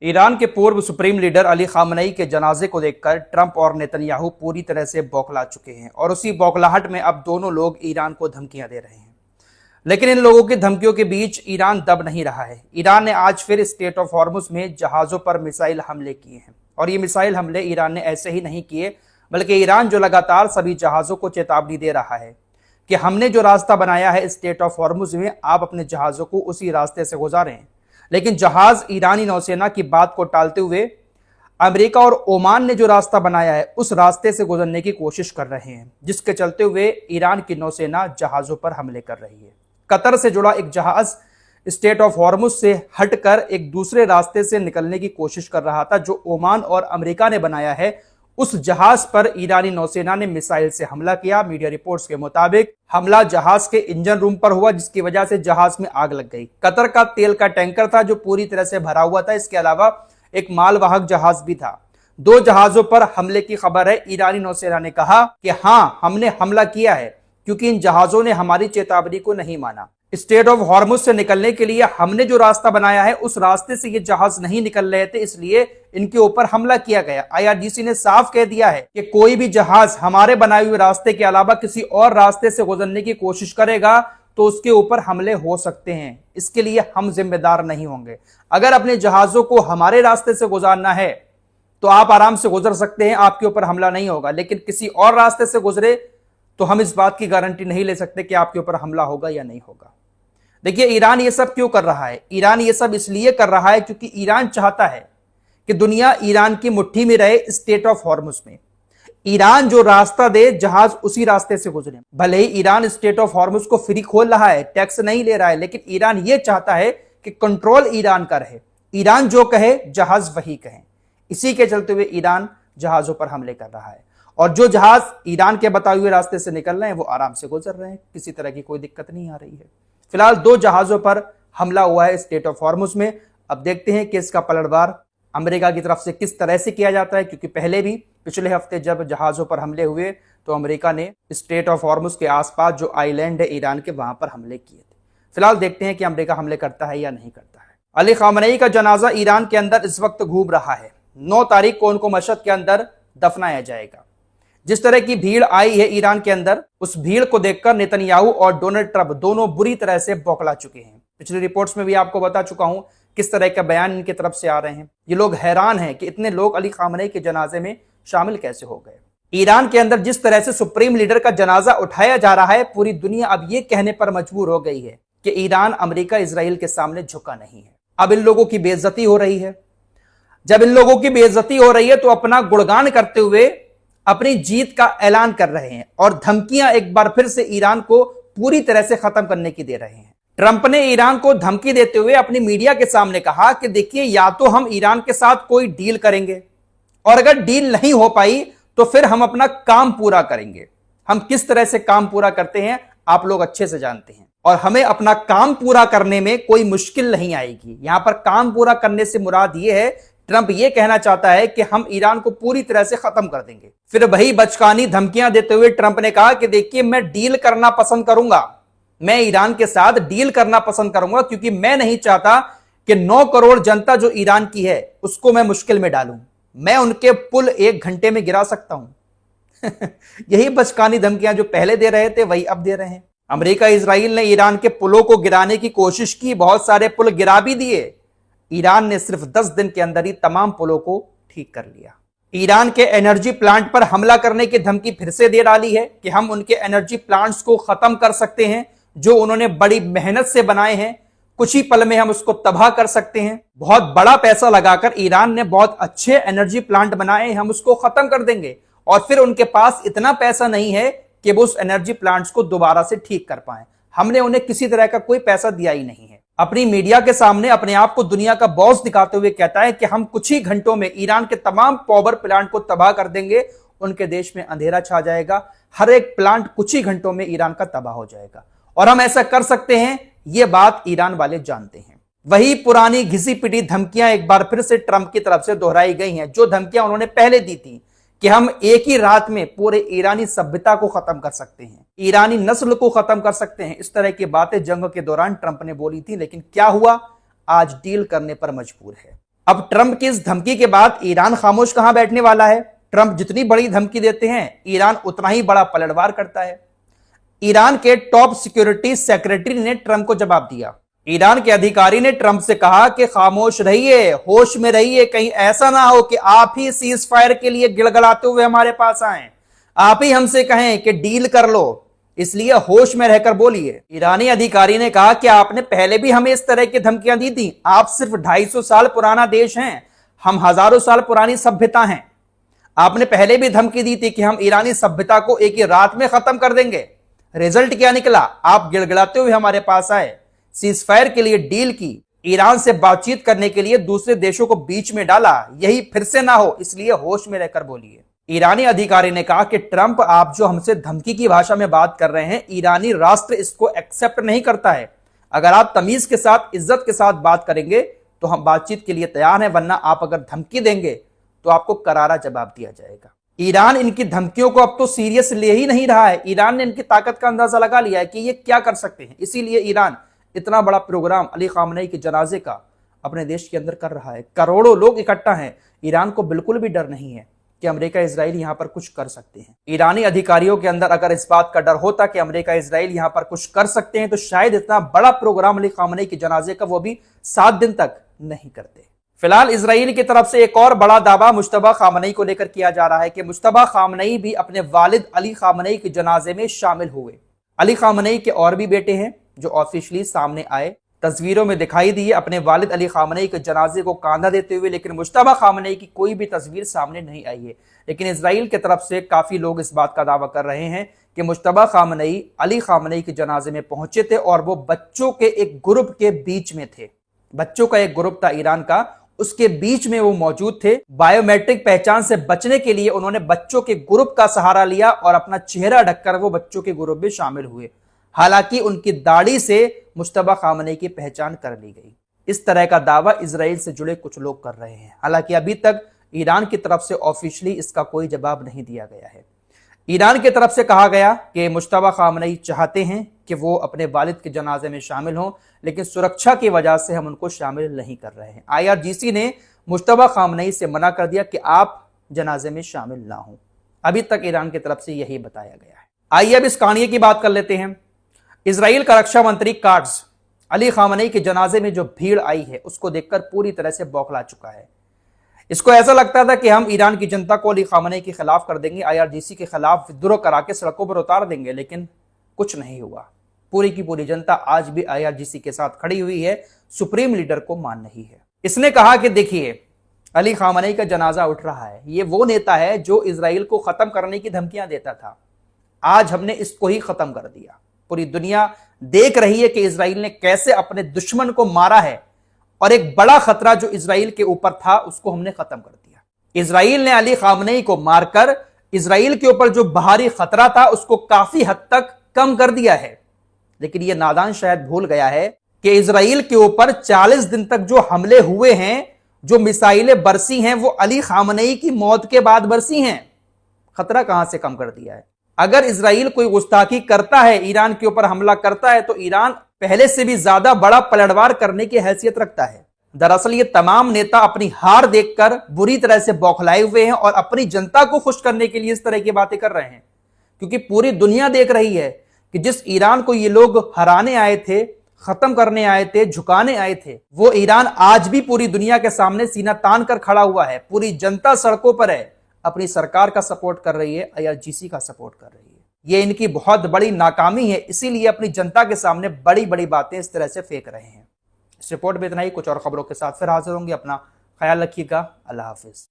Iran के पूर्व supreme leader Ali Khamenei के जनाजे को देखकर ट्रंप और नेतन्याहू पूरी तरह से बौखला चुके हैं और उसी बौखलाहट में अब दोनों लोग ईरान को धमकियां दे रहे हैं। लेकिन इन लोगों की धमकियों के बीच ईरान दब नहीं रहा है। ईरान ने आज फिर स्टेट ऑफ हॉर्मुज में जहाजों पर मिसाइल हमले किए हैं और ये मिसाइल हमले ईरान ने ऐसे ही नहीं किए, बल्कि ईरान जो लगातार सभी जहाजों को चेतावनी दे रहा है कि हमने जो रास्ता बनाया है स्टेट ऑफ हॉर्मुज में, आप अपने जहाजों को उसी रास्ते से गुजारें। लेकिन जहाज ईरानी नौसेना की बात को टालते हुए अमेरिका और ओमान ने जो रास्ता बनाया है उस रास्ते से गुजरने की कोशिश कर रहे हैं, जिसके चलते हुए ईरान की नौसेना जहाजों पर हमले कर रही है। कतर से जुड़ा एक जहाज स्टेट ऑफ हॉर्मुज से हटकर एक दूसरे रास्ते से निकलने की कोशिश कर रहा था, जो ओमान और अमेरिका ने बनाया है। उस जहाज पर ईरानी नौसेना ने मिसाइल से हमला किया। मीडिया रिपोर्ट्स के मुताबिक हमला जहाज के इंजन रूम पर हुआ, जिसकी वजह से जहाज में आग लग गई। कतर का तेल का टैंकर था जो पूरी तरह से भरा हुआ था। इसके अलावा एक मालवाहक जहाज भी था। दो जहाजों पर हमले की खबर है। ईरानी नौसेना ने कहा कि हाँ, हमने हमला किया है क्योंकि इन जहाजों ने हमारी चेतावनी को नहीं माना। स्टेट ऑफ हॉर्मुज से निकलने के लिए हमने जो रास्ता बनाया है उस रास्ते से ये जहाज नहीं निकल रहे थे, इसलिए इनके ऊपर हमला किया गया। आईआरजीसी ने साफ कह दिया है कि कोई भी जहाज हमारे बनाए हुए रास्ते के अलावा किसी और रास्ते से गुजरने की कोशिश करेगा तो उसके ऊपर हमले हो सकते हैं। इसके लिए हम जिम्मेदार नहीं होंगे। अगर अपने जहाजों को हमारे रास्ते से गुजारना है तो आप आराम से गुजर सकते हैं, आपके ऊपर हमला नहीं होगा। लेकिन किसी और रास्ते से गुजरे तो हम इस बात की गारंटी नहीं ले सकते कि आपके ऊपर हमला होगा या नहीं होगा। देखिए, ईरान ये सब क्यों कर रहा है? ईरान ये सब इसलिए कर रहा है क्योंकि ईरान चाहता है कि दुनिया ईरान की मुट्ठी में रहे स्टेट ऑफ हॉर्मुज में। ईरान जो रास्ता दे जहाज उसी रास्ते से गुजरे। भले ही ईरान स्टेट ऑफ हॉर्मुज को फ्री खोल रहा है, टैक्स नहीं ले रहा है, लेकिन ईरान ये चाहता है कि कंट्रोल ईरान का रहे। ईरान जो कहे जहाज वही कहे। इसी के चलते हुए ईरान जहाजों पर हमले कर रहा है और जो जहाज ईरान के बताए हुए रास्ते से निकल रहे हैं वो आराम से गुजर रहे हैं। किसी तरह की कोई दिक्कत नहीं आ रही है। फिलहाल दो जहाजों पर हमला हुआ है स्टेट ऑफ हॉर्मुज में। अब देखते हैं कि इसका पलटवार अमेरिका की तरफ से किस तरह से किया जाता है, क्योंकि पहले भी पिछले हफ्ते जब जहाजों पर हमले हुए तो अमेरिका ने स्टेट ऑफ हॉर्मुज के आसपास जो आइलैंड है ईरान के, वहां पर हमले किए थे। फिलहाल देखते हैं कि अमेरिका हमले करता है या नहीं करता है। अली खामनेई का जनाजा ईरान के अंदर इस वक्त घूम रहा है। 9 तारीख को उनको मशहद के अंदर दफनाया जाएगा। जिस तरह की भीड़ आई है ईरान के अंदर, उस भीड़ को देखकर नेतन्याहू और डोनाल्ड ट्रंप दोनों बुरी तरह से बौखला चुके हैं। पिछली रिपोर्ट्स में भी आपको बता चुका हूं किस तरह का बयान इनकी तरफ से आ रहे हैं। ये लोग हैरान हैं कि इतने लोग अली खामनेई के जनाजे में शामिल कैसे हो गए। ईरान के अंदर जिस तरह से सुप्रीम लीडर का जनाजा उठाया जा रहा है, पूरी दुनिया अब ये कहने पर मजबूर हो गई है कि ईरान अमेरिका इजराइल के सामने झुका नहीं है। अब इन लोगों की बेइज्जती हो रही है। जब इन लोगों की बेइज्जती हो रही है तो अपना गुणगान करते हुए अपनी जीत का ऐलान कर रहे हैं और धमकियां एक बार फिर से ईरान को पूरी तरह से खत्म करने की दे रहे हैं। ट्रंप ने ईरान को धमकी देते हुए अपनी मीडिया के सामने कहा कि देखिए, या तो हम ईरान के साथ कोई डील करेंगे और अगर डील नहीं हो पाई तो फिर हम अपना काम पूरा करेंगे। हम किस तरह से काम पूरा करते हैं आप लोग अच्छे से जानते हैं और हमें अपना काम पूरा करने में कोई मुश्किल नहीं आएगी। यहां पर काम पूरा करने से मुराद यह है, ट्रंप यह कहना चाहता है कि हम ईरान को पूरी तरह से खत्म कर देंगे। फिर वही बचकानी धमकियां देते हुए ट्रंप ने कहा कि देखिए, मैं डील करना पसंद करूंगा, मैं ईरान के साथ डील करना पसंद करूंगा, क्योंकि मैं नहीं चाहता कि 9 करोड़ जनता जो ईरान की है उसको मैं मुश्किल में डालूं। मैं उनके पुल 1 घंटे में गिरा सकता हूं। यही बचकानी धमकियां जो पहले दे रहे थे वही अब दे रहे हैं। अमेरिका इजराइल ने ईरान के पुलों को गिराने की कोशिश की, बहुत सारे पुल गिरा भी दिए। ईरान ने सिर्फ 10 दिन के अंदर ही तमाम पुलों को ठीक कर लिया। ईरान के एनर्जी प्लांट पर हमला करने की धमकी फिर से दे डाली है कि हम उनके एनर्जी प्लांट्स को खत्म कर सकते हैं, जो उन्होंने बड़ी मेहनत से बनाए हैं। कुछ ही पल में हम उसको तबाह कर सकते हैं। बहुत बड़ा पैसा लगाकर ईरान ने बहुत अच्छे एनर्जी प्लांट बनाए, हम उसको खत्म कर देंगे। और फिर उनके पास इतना पैसा नहीं है कि वो उस एनर्जी प्लांट्स को दोबारा से ठीक कर पाए। हमने उन्हें किसी तरह का कोई पैसा दिया ही नहीं है। अपनी मीडिया के सामने अपने आप को दुनिया का बॉस दिखाते हुए कहता है कि हम कुछ ही घंटों में ईरान के तमाम पावर प्लांट को तबाह कर देंगे। उनके देश में अंधेरा छा जाएगा। हर एक प्लांट कुछ ही घंटों में ईरान का तबाह हो जाएगा और हम ऐसा कर सकते हैं। यह बात ईरान वाले जानते हैं। वही पुरानी घिसी पिटी धमकियां एक बार फिर से ट्रंप की तरफ से दोहराई गई हैं, जो धमकियां उन्होंने पहले दी थी कि हम एक ही रात में पूरे ईरानी सभ्यता को खत्म कर सकते हैं, ईरानी नस्ल को खत्म कर सकते हैं। इस तरह की बातें जंग के दौरान ट्रंप ने बोली थी, लेकिन क्या हुआ? आज डील करने पर मजबूर है। अब ट्रंप की इस धमकी के बाद ईरान खामोश कहां बैठने वाला है। ट्रंप जितनी बड़ी धमकी देते हैं, ईरान उतना ही बड़ा पलटवार करता है। ईरान के टॉप सिक्योरिटी सेक्रेटरी ने ट्रंप को जवाब दिया। ईरान के अधिकारी ने ट्रंप से कहा कि खामोश रहिए, होश में रहिए, कहीं ऐसा ना हो कि आप ही सीज फायर के लिए गिड़गिड़ाते हुए हमारे पास आए, आप ही हमसे कहें कि डील कर लो, इसलिए होश में रहकर बोलिए। ईरानी अधिकारी ने कहा कि आपने पहले भी हमें इस तरह की धमकियां दी थी। आप सिर्फ 250 साल पुराना देश हैं, हम हजारों साल पुरानी सभ्यता हैं। आपने पहले भी धमकी दी थी कि हम ईरानी सभ्यता को एक ही रात में खत्म कर देंगे। रिजल्ट क्या निकला? आप गिड़गिड़ाते हुए हमारे पास आए, सीज फायर के लिए डील की, ईरान से बातचीत करने के लिए दूसरे देशों को बीच में डाला। यही फिर से ना हो, इसलिए होश में रहकर बोलिए। ईरानी अधिकारी ने कहा कि ट्रंप, आप जो हमसे धमकी की भाषा में बात कर रहे हैं, ईरानी राष्ट्र इसको एक्सेप्ट नहीं करता है। अगर आप तमीज के साथ, इज्जत के साथ बात करेंगे तो हम बातचीत के लिए तैयार हैं, वरना आप अगर धमकी देंगे तो आपको करारा जवाब दिया जाएगा। ईरान इनकी धमकियों को अब तो सीरियस ले ही नहीं रहा है। ईरान ने इनकी ताकत का अंदाजा लगा लिया है कि ये क्या कर सकते हैं। इसीलिए ईरान इतना बड़ा प्रोग्राम अली खामनेई के जनाजे का अपने देश के अंदर कर रहा है। करोड़ों लोग इकट्ठा हैं। ईरान को बिल्कुल भी डर नहीं है कि अमेरिका इजराइल यहां पर कुछ कर सकते हैं। ईरानी अधिकारियों के अंदर अगर इस बात का डर होता कि अमेरिका इजराइल यहां पर कुछ कर सकते हैं, तो शायद इतना बड़ा प्रोग्राम अली खामनेई के जनाजे का वो भी 7 दिन तक नहीं करते। फिलहाल इजराइल की तरफ से एक और बड़ा दावा मुश्तबा खामनेई को लेकर किया जा रहा है कि मुश्तबा खामनेई भी अपने वालिद अली खामनेई के जनाजे में शामिल हुए। अली खामनेई के और भी बेटे हैं जो ऑफिशियली सामने आए, तस्वीरों में दिखाई दिए अपने वालिद अली खामनेई के जनाजे को कांधा देते हुए, लेकिन मुश्तबा खामनेई की कोई भी तस्वीर सामने नहीं आई है। लेकिन इजराइल की तरफ से काफी लोग इस बात का दावा कर रहे हैं कि मुश्तबा खामनेई अली खामनेई के जनाजे में पहुंचे थे और वो बच्चों के एक ग्रुप के बीच में थे। बच्चों का एक ग्रुप था ईरान का, उसके बीच में वो मौजूद थे। बायोमेट्रिक पहचान से बचने के लिए उन्होंने बच्चों के ग्रुप का सहारा लिया और अपना चेहरा ढककर वो बच्चों के ग्रुप में शामिल हुए। हालांकि उनकी दाढ़ी से मुश्तबा खामनेई की पहचान कर ली गई। इस तरह का दावा इजराइल से जुड़े कुछ लोग कर रहे हैं। हालांकि अभी तक ईरान की तरफ से ऑफिशियली इसका कोई जवाब नहीं दिया गया है। ईरान की तरफ से कहा गया कि मुश्तबा खामनेई चाहते हैं कि वो अपने वालिद के जनाजे में शामिल हों, लेकिन सुरक्षा की वजह से हम उनको शामिल नहीं कर रहे हैं। IRGC ने मुश्तबा खामनेई से मना कर दिया कि आप जनाजे में शामिल ना हों। अभी तक ईरान की तरफ से यही बताया गया है। आइए अब इस कहानी की बात कर लेते हैं। इजराइल का रक्षा मंत्री काट्ज अली खामनेई के जनाजे में जो भीड़ आई है उसको देखकर पूरी तरह से बौखला चुका है। इसको ऐसा लगता था कि हम ईरान की जनता को अली खामनेई के खिलाफ कर देंगे, IRGC के खिलाफ विद्रोह करा के सड़कों पर उतार देंगे, लेकिन कुछ नहीं हुआ। पूरी की पूरी जनता आज भी IRGC के साथ खड़ी हुई है, सुप्रीम लीडर को मान रही है। इसने कहा कि देखिए, अली खामनेई का जनाजा उठ रहा है। ये वो नेता है जो इजराइल को खत्म करने की धमकियां देता था। आज हमने इसको ही खत्म कर दिया। पूरी दुनिया देख रही है कि इजराइल ने कैसे अपने दुश्मन को मारा है और एक बड़ा खतरा जो इजराइल के ऊपर था उसको हमने खत्म कर दिया। इजराइल ने अली खामनेई को मारकर इजराइल के ऊपर जो बाहरी खतरा था उसको काफी हद तक कम कर दिया है। लेकिन यह नादान शायद भूल गया है कि इजराइल के ऊपर 40 दिन तक जो हमले हुए हैं, जो मिसाइलें बरसी हैं, वो अली खामनेई की मौत के बाद बरसी हैं। खतरा कहां से कम कर दिया है। अगर इजराइल कोई गुस्ताखी करता है, ईरान के ऊपर हमला करता है, तो ईरान पहले से भी ज्यादा बड़ा पलटवार करने की हैसियत रखता है। दरअसल ये तमाम नेता अपनी हार देखकर बुरी तरह से बौखलाए हुए हैं और अपनी जनता को खुश करने के लिए इस तरह की बातें कर रहे हैं, क्योंकि पूरी दुनिया देख रही है कि जिस ईरान को ये लोग हराने आए थे, खत्म करने आए थे, झुकाने आए थे, वो ईरान आज भी पूरी दुनिया के सामने सीना तान कर खड़ा हुआ है। पूरी जनता सड़कों पर है, अपनी सरकार का सपोर्ट कर रही है, IRGC का सपोर्ट कर रही है। ये इनकी बहुत बड़ी नाकामी है, इसीलिए अपनी जनता के सामने बड़ी बड़ी बातें इस तरह से फेंक रहे हैं। इस रिपोर्ट में इतना ही। कुछ और खबरों के साथ फिर हाजिर होंगे। अपना ख्याल रखिएगा। अल्लाह हाफिज।